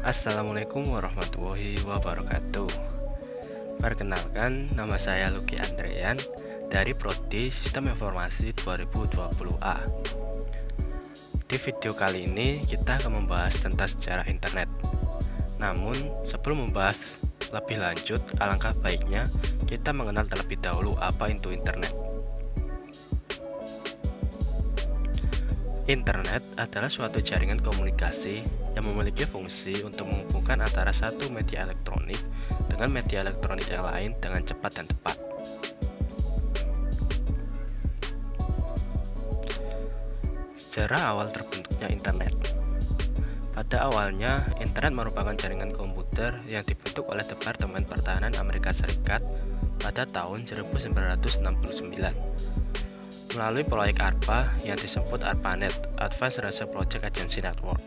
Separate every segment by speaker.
Speaker 1: Assalamualaikum warahmatullahi wabarakatuh. Perkenalkan, nama saya Lucky Andrean dari Prodi Sistem Informasi 2020A. Di video kali ini kita akan membahas tentang sejarah internet. Namun, sebelum membahas lebih lanjut, alangkah baiknya kita mengenal terlebih dahulu apa itu internet. Internet adalah suatu jaringan komunikasi yang memiliki fungsi untuk menghubungkan antara satu media elektronik dengan media elektronik yang lain dengan cepat dan tepat. Sejarah awal terbentuknya internet. Pada awalnya, internet merupakan jaringan komputer yang dibentuk oleh Departemen Pertahanan Amerika Serikat pada tahun 1969. Melalui proyek ARPA yang disebut ARPANET (Advanced Research Project Agency Network)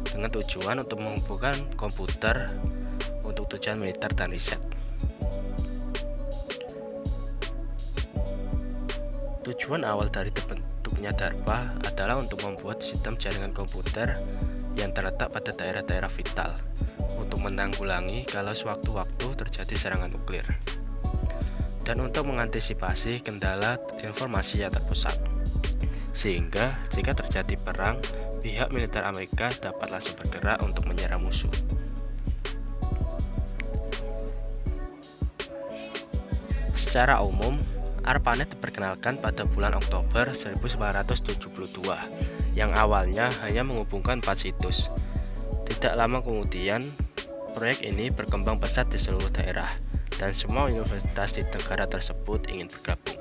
Speaker 1: dengan tujuan untuk menghubungkan komputer untuk tujuan militer dan riset. Tujuan awal dari terbentuknya DARPA adalah untuk membuat sistem jaringan komputer yang terletak pada daerah-daerah vital untuk menanggulangi kalau sewaktu-waktu terjadi serangan nuklir, dan untuk mengantisipasi kendala informasi yang terpusat, sehingga jika terjadi perang, pihak militer Amerika dapat langsung bergerak untuk menyerang musuh. Secara umum, ARPANET diperkenalkan pada bulan Oktober 1972, yang awalnya hanya menghubungkan 4 situs. Tidak lama kemudian, proyek ini berkembang pesat di seluruh daerah, dan semua universitas di negara tersebut ingin bergabung,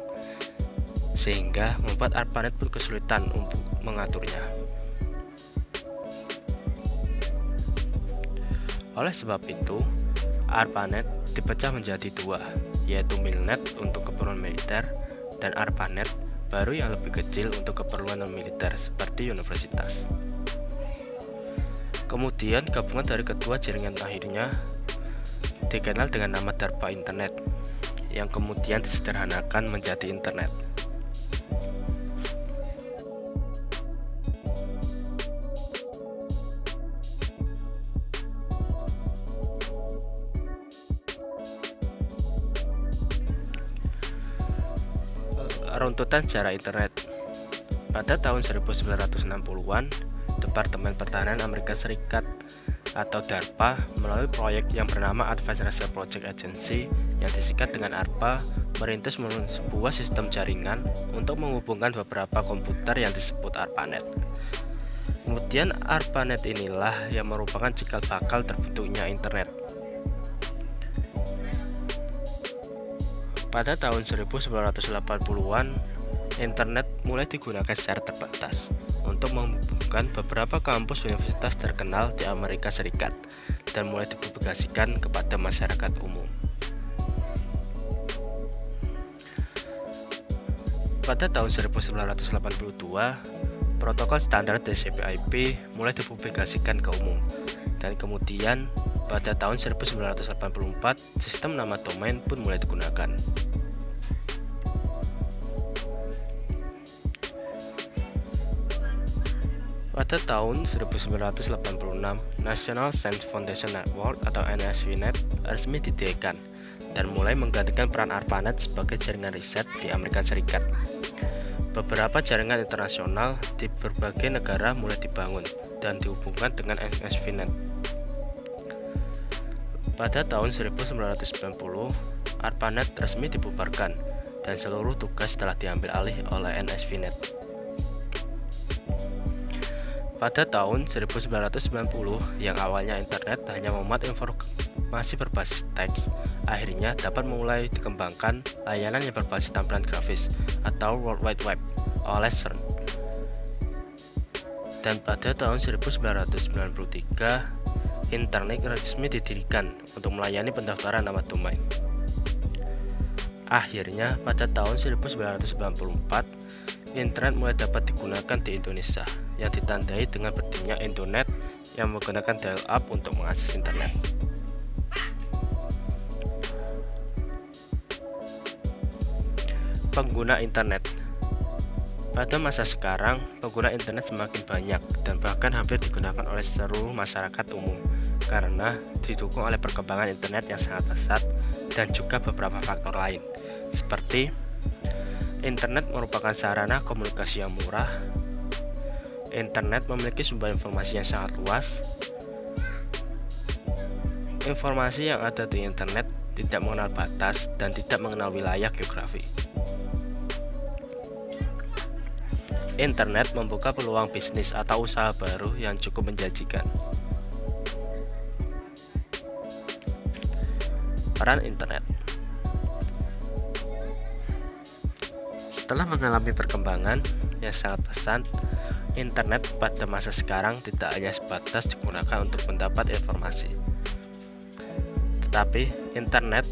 Speaker 1: sehingga membuat ARPANET pun kesulitan untuk mengaturnya. Oleh sebab itu, ARPANET dipecah menjadi dua, yaitu MILNET untuk keperluan militer dan ARPANET baru yang lebih kecil untuk keperluan non-militer seperti universitas. Kemudian gabungan dari kedua jaringan akhirnya dikenal dengan nama DARPA Internet, yang kemudian disederhanakan menjadi Internet. Runtutan sejarah internet. Pada tahun 1960-an, Departemen Pertahanan Amerika Serikat atau DARPA melalui proyek yang bernama Advanced Research Project Agency yang disingkat dengan ARPA merintis sebuah sistem jaringan untuk menghubungkan beberapa komputer yang disebut ARPANET. Kemudian ARPANET inilah yang merupakan cikal bakal terbentuknya internet. Pada tahun 1980-an, internet mulai digunakan secara terbatas untuk menghubungkan beberapa kampus universitas terkenal di Amerika Serikat dan mulai dipublikasikan kepada masyarakat umum. Pada tahun 1982, protokol standar TCP/IP mulai dipublikasikan ke umum, dan kemudian pada tahun 1984, sistem nama domain pun mulai digunakan. Pada tahun 1986, National Science Foundation Network atau NSFNet resmi didirikan dan mulai menggantikan peran ARPANET sebagai jaringan riset di Amerika Serikat. Beberapa jaringan internasional di berbagai negara mulai dibangun dan dihubungkan dengan NSFNet. Pada tahun 1990, ARPANET resmi dibubarkan dan seluruh tugas telah diambil alih oleh NSFNet. Pada tahun 1990, yang awalnya internet hanya memuat informasi berbasis teks, akhirnya dapat mulai dikembangkan layanan yang berbasis tampilan grafis atau World Wide Web oleh CERN. Dan pada tahun 1993, internet resmi didirikan untuk melayani pendaftaran nama domain. Akhirnya, pada tahun 1994, internet mulai dapat digunakan di Indonesia, yang ditandai dengan berdirinya Indonet yang menggunakan dial-up untuk mengakses internet. Pengguna internet. Pada masa sekarang, pengguna internet semakin banyak dan bahkan hampir digunakan oleh seluruh masyarakat umum karena didukung oleh perkembangan internet yang sangat pesat dan juga beberapa faktor lain, seperti internet merupakan sarana komunikasi yang murah, internet memiliki sumber informasi yang sangat luas, informasi yang ada di internet tidak mengenal batas dan tidak mengenal wilayah geografi. Internet membuka peluang bisnis atau usaha baru yang cukup menjanjikan. Peran internet. Setelah mengalami perkembangan yang sangat pesat, internet pada masa sekarang tidak hanya sebatas digunakan untuk mendapat informasi, tetapi internet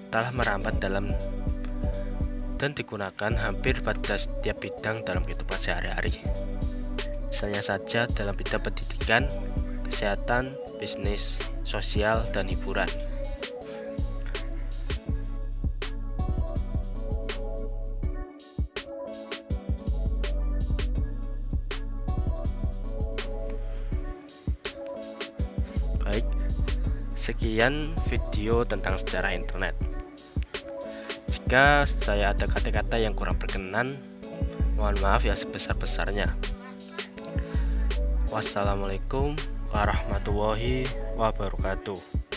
Speaker 1: telah merambat dalam dan digunakan hampir pada setiap bidang dalam kehidupan sehari-hari. Misalnya saja dalam bidang pendidikan, kesehatan, bisnis, sosial, dan hiburan. Baik, sekian video tentang sejarah internet. Jika saya ada kata-kata yang kurang berkenan, mohon maaf ya sebesar-besarnya. Wassalamualaikum warahmatullahi wabarakatuh.